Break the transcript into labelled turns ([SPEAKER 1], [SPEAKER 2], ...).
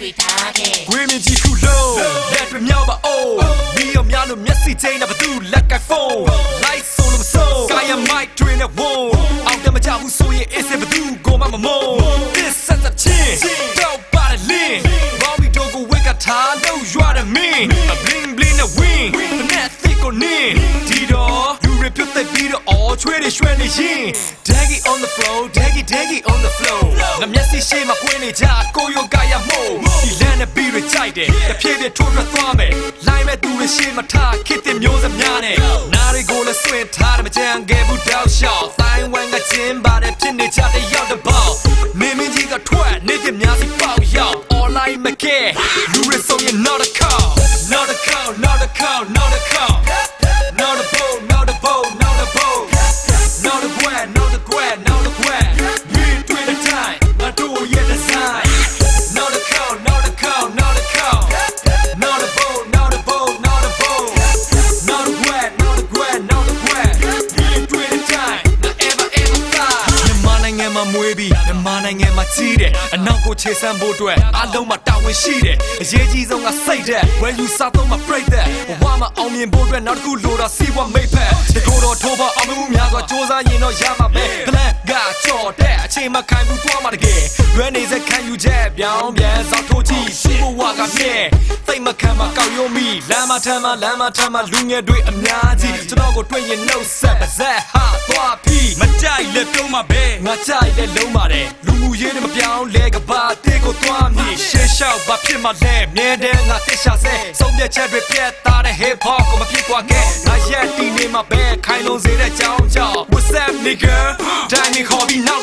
[SPEAKER 1] တွေထားခဲ့
[SPEAKER 2] ဝေးမြင်ကြည့်ခုလုံးလက်တွေမြောက်ပါအိုးမီရောများလို့မျက်စိချင်းတော့ဘသူလက်ကဖုန်း light ဆိုလို့မဆုံးကာယမိုက်တွင်နဲ့ဝုန်းအောင်တယ်မကြဘူးဆိုရင်အစ်စ်ဘသူကိုမမမုန်း this set the chin တော့ပါလေ Bobby Dogo wake up ထားလို့ရွာတယ်မင်း bling bling နဲ့ win နဲ့ thick ကိုနင်းဒီတော့လူတွေပြုတ်သိပ်ပြီးတော့အော်ချွေးတွေရွှဲနေရင် Daggy on the floor Daggy Daggy on the floor ငါမျက်စိရှိမှကွင်းနေကြကိုယုံကရမို့ဒီလမ်းနဲ့ပြီးတွေကြိုက်တယ်တဖြည်းဖြည်းထိုးထွက်သွားမယ်လိုင်းမဲ့သူတွေရှိမှထားခစ်တဲ့မျိုးစများနဲ့နားတွေကိုလည်းဆွင့်ထားတယ်မကြမ်းခဲ့ဘူးတောက်လျှောက်တိုင်းဝမ်ကချင်းပါတယ်ဖြစ်နေကြတဲ့ရောက်တဲ့ပေါက်မင်းမင်းကြီးကထွက်နေတဲ့များစီပေါက်ရောက် online မကဲလူတွေဆိုရင် not a call not a call not a call not a call not a boat not a boat not a boat not a quack not a quack not a quack we twin the time I do it the sign not a call not a call not a call not a boat not a boat not a boat not a quack not a quack not a quack we twin the time ever ever fly မြန်မာနိုင်ငံမှာမွေးပြီးမြန်မာနိုင်ငံမှာကြီးတယ်အနောက်ကိုခြေဆမ်းဖို့အတွက်အားလုံးမှာတာဝန်ရှိတယ်အရေးကြီးဆုံးကစိတ်တဲ့ when you စားတော့မှာ break that ဘဝမှာအောင်မြင်ဖို့အတွက်နောက်တစ်ခုလိုတော့စီးပွားမိတ်ဖက်ဒီကိုတော့ထိုးပါအောင်မှုများစွာစ조사ရင်တော့ရမှာပဲ plan ကကြော်တဲ့အချိန်မှခံဘူးသွားမှာတကယ်ရွေးနေစခံယူချက်ပြောင်းပြန်စောက်ထိုးကြည့်ရှိဖို့ဝါကမြဲသိမခံမှာကောက်ရုံးမိလမ်းမထမ်းမှာလူငယ်တွေအများကြီးကျွန်တော်ကိုတွေ့ရင်နှုတ်ဆက်ပါဇက်ဟာသွားပြီးမကြိုက်လက်ပြုံးမှာပဲငါကြိုက်လက်လုံးပါတယ်လူမှုရေးတွေမပြောင်းလဲကဘာတေးကိုသွားမြည်ရှေ့လျှောက်ဘာဖြစ်မှလဲမြဲတဲ့ငါတက်ရှာစေဆုံးဖြတ်ချက်တွေပြတ်သားတဲ့ hip hop ကိုမဖြစ်သွားခဲ့ငါရက်တီနေမှာပဲခိုင်လုံးစေတဲ့ကြောင်းကြောင့် What's up nigga တိုင်းနေခေါ်ပြီးနောက်